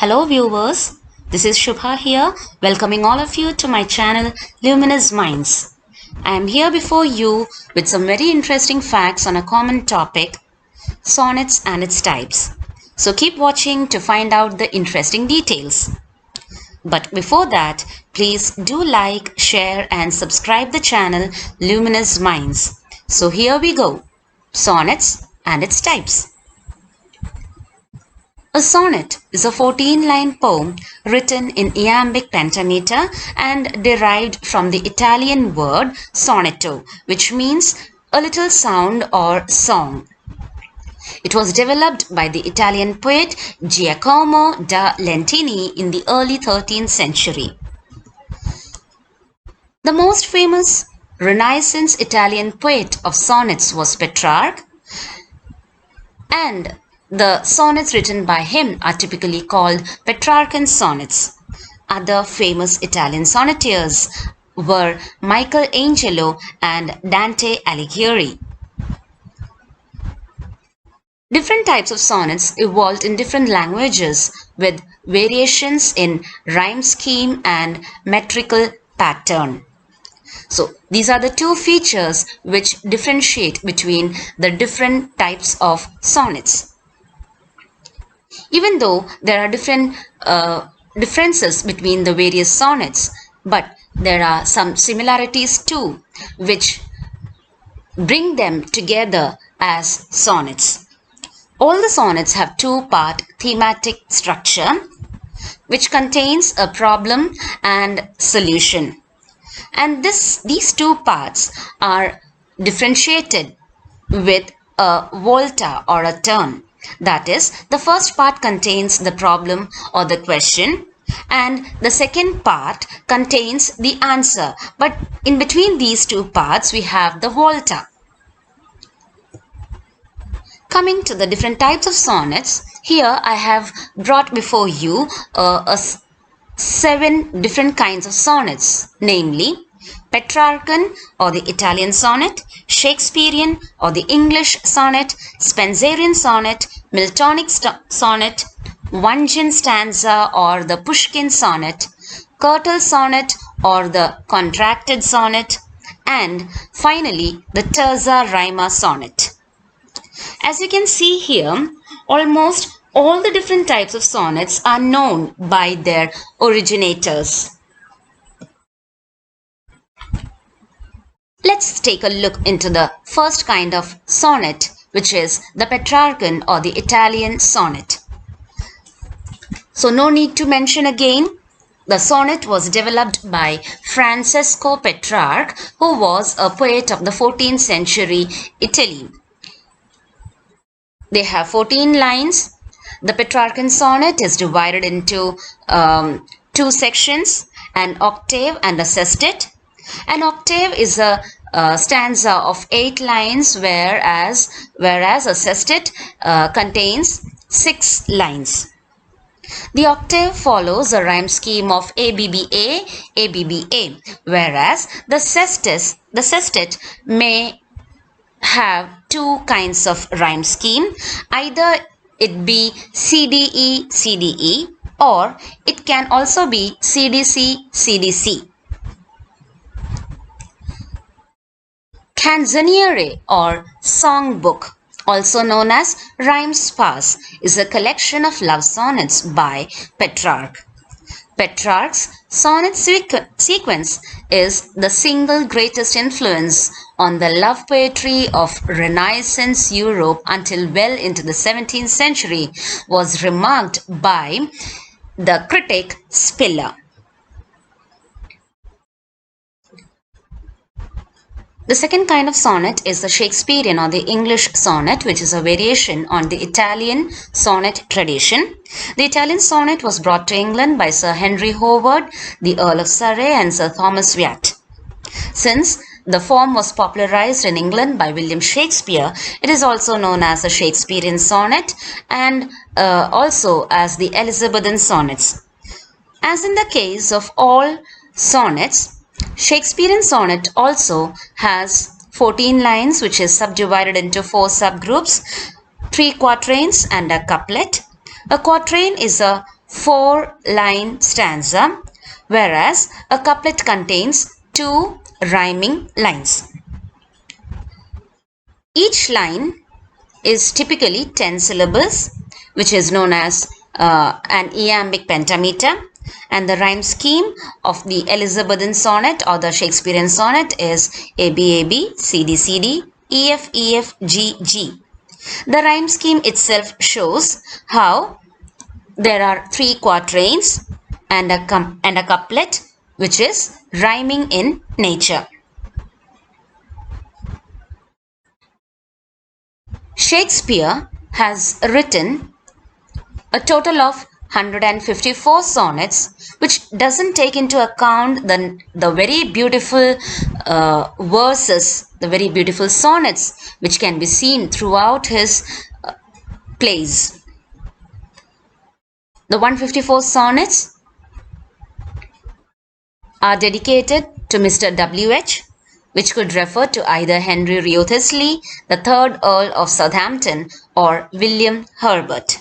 Hello viewers, this is Shubha here, welcoming all of you to my channel Luminous Minds. I am here before you with some very interesting facts on a common topic, sonnets and its types. So keep watching to find out the interesting details. But before that, please do like, share and subscribe the channel Luminous Minds. So here we go, sonnets and its types. A sonnet is a 14-line poem written in iambic pentameter and derived from the Italian word sonetto, which means a little sound or song. It was developed by the Italian poet Giacomo da Lentini in the early 13th century. The most famous Renaissance Italian poet of sonnets was Petrarch, and the sonnets written by him are typically called Petrarchan sonnets. Other famous Italian sonneteers were Michelangelo and Dante Alighieri. Different types of sonnets evolved in different languages with variations in rhyme scheme and metrical pattern. So these are the two features which differentiate between the different types of sonnets. Even though there are differences between the various sonnets, but there are some similarities too, which bring them together as sonnets. All the sonnets have two-part thematic structure, which contains a problem and solution. And these two parts are differentiated with a volta or a turn. That is, the first part contains the problem or the question, and the second part contains the answer. But in between these two parts, we have the volta. Coming to the different types of sonnets, here I have brought before you 7 different kinds of sonnets, namely Petrarchan or the Italian sonnet, Shakespearean or the English sonnet, Spenserian sonnet, Miltonic sonnet, Vangean stanza or the Pushkin sonnet, curtal sonnet or the contracted sonnet, and finally the terza rima sonnet. As you can see here, almost all the different types of sonnets are known by their originators. Let's take a look into the first kind of sonnet, which is the Petrarchan or the Italian sonnet. So no need to mention again, the sonnet was developed by Francesco Petrarch, who was a poet of the 14th century Italy. They have 14 lines. The Petrarchan sonnet is divided into 2 sections, an octave and a sestet. An octave is a stanza of 8 lines, whereas a sestet contains 6 lines. The octave follows a rhyme scheme of ABBA, ABBA, whereas the sestet may have 2 kinds of rhyme scheme, either it be CDE, CDE, or it can also be CDC, CDC. Canzoniere or songbook, also known as rhyme sparse, is a collection of love sonnets by Petrarch. Petrarch's sonnet sequence is the single greatest influence on the love poetry of Renaissance Europe until well into the 17th century, was remarked by the critic Spiller. The second kind of sonnet is the Shakespearean or the English sonnet, which is a variation on the Italian sonnet tradition. The Italian sonnet was brought to England by Sir Henry Howard, the Earl of Surrey, and Sir Thomas Wyatt. Since the form was popularized in England by William Shakespeare, it is also known as the Shakespearean sonnet and also as the Elizabethan sonnets. As in the case of all sonnets, Shakespearean sonnet also has 14 lines, which is subdivided into 4 subgroups, 3 quatrains and a couplet. A quatrain is a 4-line stanza, whereas a couplet contains 2 rhyming lines. Each line is typically 10 syllables, which is known as an iambic pentameter, and the rhyme scheme of the Elizabethan sonnet or the Shakespearean sonnet is ABAB, CD, EF, G. The rhyme scheme itself shows how there are 3 quatrains and a couplet, which is rhyming in nature. Shakespeare has written a total of 154 sonnets, which doesn't take into account the very beautiful verses, the very beautiful sonnets, which can be seen throughout his plays. The 154 sonnets are dedicated to Mr. W.H., which could refer to either Henry Wriothesley, the 3rd Earl of Southampton, or William Herbert.